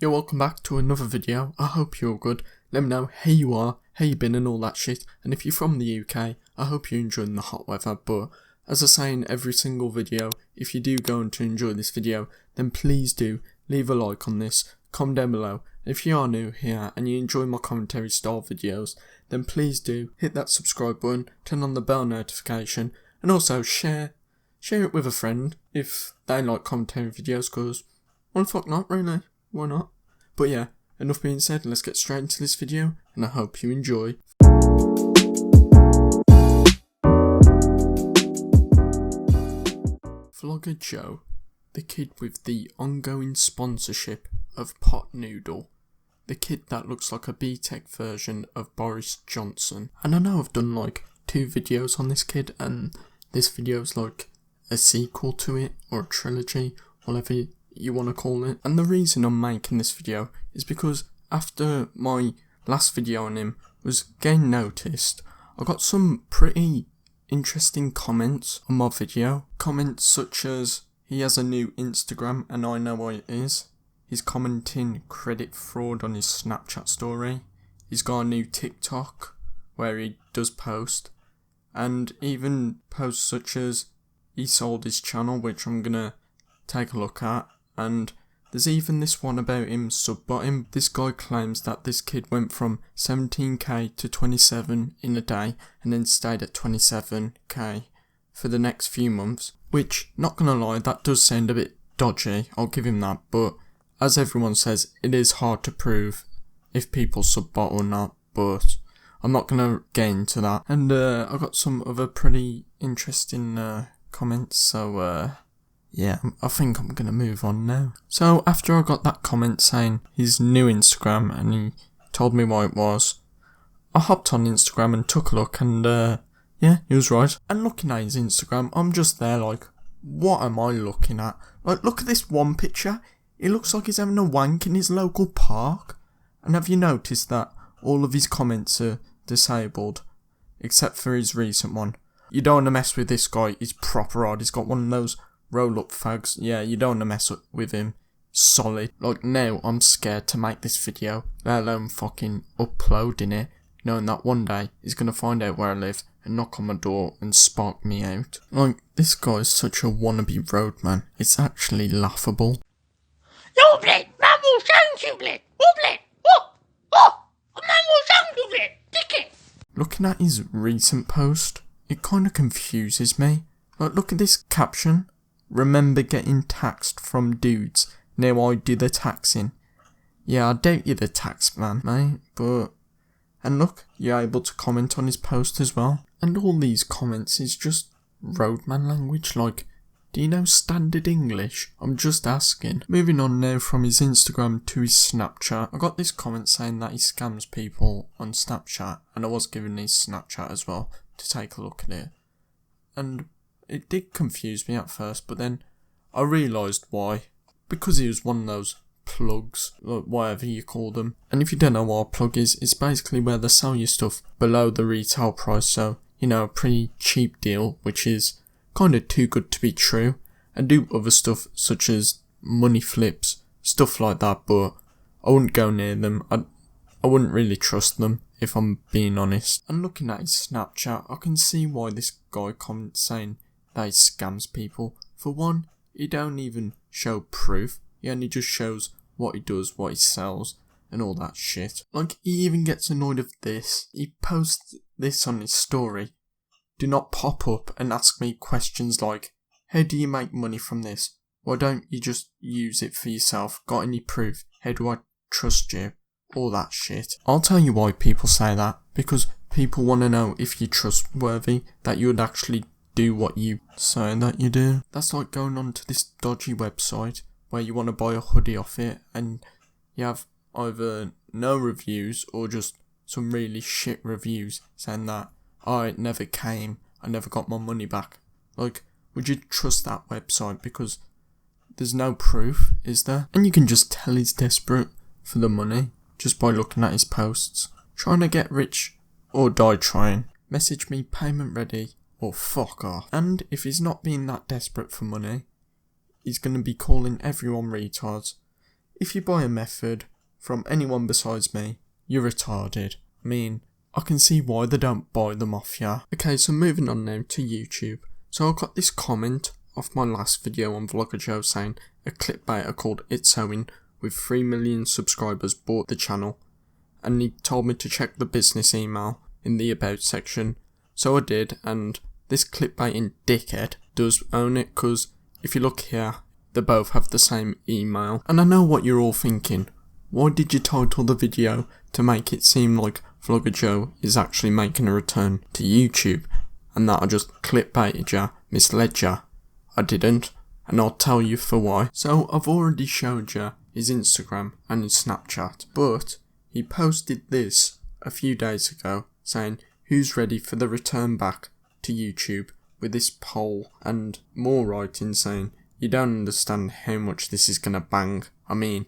Yo, welcome back to another video. I hope you're good. Let me know how you are, how you been and all that shit. And if you're from the UK, I hope you're enjoying the hot weather. But as I say in every single video, if you do go on to enjoy this video, then please do leave a like on this, comment down below. If you are new here and you enjoy my commentary style videos, then please do hit that subscribe button, turn on the bell notification, and also share it with a friend if they like commentary videos, because why the fuck not, really? Why not? But yeah, enough being said, let's get straight into this video, and I hope you enjoy. Vlogger Joe, the kid with the ongoing sponsorship of Pot Noodle, the kid that looks like a B-Tech version of Boris Johnson. And I know I've done like 2 videos on this kid, and this video's like a sequel to it, or a trilogy, whatever you want to call it. And the reason I'm making this video is because after my last video on him was getting noticed, I got some pretty interesting comments on my video. Comments such as, he has a new Instagram and I know what it is. He's commenting credit fraud on his Snapchat story. He's got a new TikTok where he does post. And even posts such as, he sold his channel, which I'm gonna take a look at. And there's even this one about him subbotting. This guy claims that this kid went from 17k to 27 in a day and then stayed at 27k for the next few months. Which, not gonna lie, that does sound a bit dodgy, I'll give him that. But as everyone says, it is hard to prove if people subbot or not. But I'm not gonna get into that. And I got some other pretty interesting comments, so yeah, I think I'm gonna move on now. So after I got that comment saying his new Instagram and he told me what it was, I hopped on Instagram and took a look, and yeah, he was right. And looking at his Instagram, I'm just there like, what am I looking at? Like, look at this one picture. It looks like he's having a wank in his local park. And have you noticed that all of his comments are disabled, except for his recent one? You don't want to mess with this guy, he's proper odd. He's got one of those roll-up fags. Yeah, you don't want to mess up with him. Solid. Like, now I'm scared to make this video, let alone fucking uploading it, knowing that one day he's going to find out where I live and knock on my door and spark me out. Like, this guy's such a wannabe roadman. It's actually laughable. Jo, blöd! Man må change, blöd! Oh, blöd! Oh! Man må change, blöd! Dicke! Looking at his recent post, it kind of confuses me. Like, look at this caption. Remember getting taxed from dudes. Now I do the taxing. Yeah, I doubt you're the tax man, mate, but... And look, you're able to comment on his post as well. And all these comments is just roadman language, like, do you know standard English? I'm just asking. Moving on now from his Instagram to his Snapchat. I got this comment saying that he scams people on Snapchat, and I was given his Snapchat as well to take a look at it. And it did confuse me at first, but then I realised why. Because he was one of those plugs, or whatever you call them. And if you don't know what a plug is, it's basically where they sell you stuff below the retail price. So, you know, a pretty cheap deal, which is kind of too good to be true. And do other stuff such as money flips, stuff like that, but I wouldn't go near them. I wouldn't really trust them, if I'm being honest. And looking at his Snapchat, I can see why this guy comments saying that he scams people. For one, he don't even show proof. He only just shows what he does, what he sells, and all that shit. Like, he even gets annoyed of this. He posts this on his story. Do not pop up and ask me questions like, how do you make money from this? Why don't you just use it for yourself? Got any proof? How do I trust you? All that shit. I'll tell you why people say that. Because people want to know if you're trustworthy, that you would actually do what you say that you do. That's like going on to this dodgy website where you want to buy a hoodie off it and you have either no reviews or just some really shit reviews saying that, oh, it never came, I never got my money back. Like, would you trust that website? Because there's no proof, is there? And you can just tell he's desperate for the money just by looking at his posts. Trying to get rich or die trying. Message me payment ready or fuck off. And if he's not being that desperate for money, he's going to be calling everyone retards. if you buy a method from anyone besides me, you're retarded. I mean, I can see why they don't buy them off ya. Okay, so moving on now to YouTube. So I got this comment off my last video on Vlogger Joe saying a clickbaiter called It's Owen with 3 million subscribers bought the channel, and he told me to check the business email in the about section. So I did, and this clickbaiting dickhead does own it, because if you look here, they both have the same email. And I know what you're all thinking. Why did you title the video to make it seem like Vlogger Joe is actually making a return to YouTube, and that I just clickbaited ya, misled ya? I didn't, and I'll tell you for why. So I've already showed ya his Instagram and his Snapchat, but he posted this a few days ago saying who's ready for the return back to YouTube, with this poll and more writing saying you don't understand how much this is gonna bang. I mean,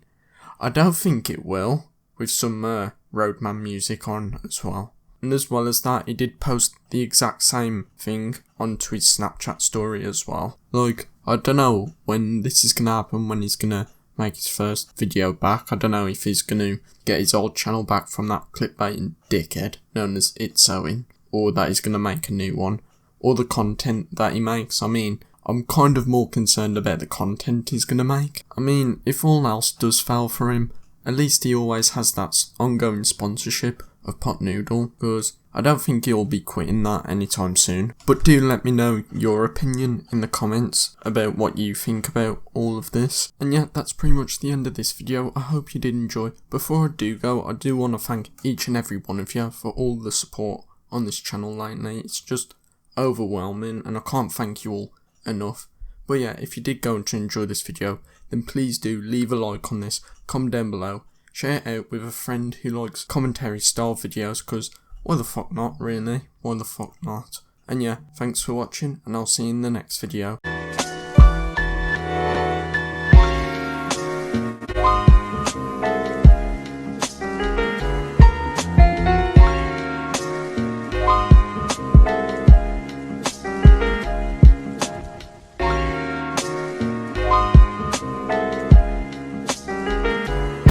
I don't think it will, with some Roadman music on as well. And as well as that, he did post the exact same thing onto his Snapchat story as well. Like, I don't know when this is gonna happen, when he's gonna make his first video back. I don't know if he's gonna get his old channel back from that clickbaiting dickhead known as It's Owen, or that he's gonna make a new one, or the content that he makes. I mean, I'm kind of more concerned about the content he's gonna make. I mean, if all else does fail for him, at least he always has that ongoing sponsorship of Pot Noodle, because I don't think he'll be quitting that anytime soon. But do let me know your opinion in the comments about what you think about all of this. And yeah, that's pretty much the end of this video. I hope you did enjoy. Before I do go, I do want to thank each and every one of you for all the support on this channel lately. It's just overwhelming, and I can't thank you all enough. But yeah, if you did go on to enjoy this video, then please do leave a like on this, comment down below, share it out with a friend who likes commentary style videos, because why the fuck not, really? Why the fuck not? And yeah, thanks for watching, and I'll see you in the next video.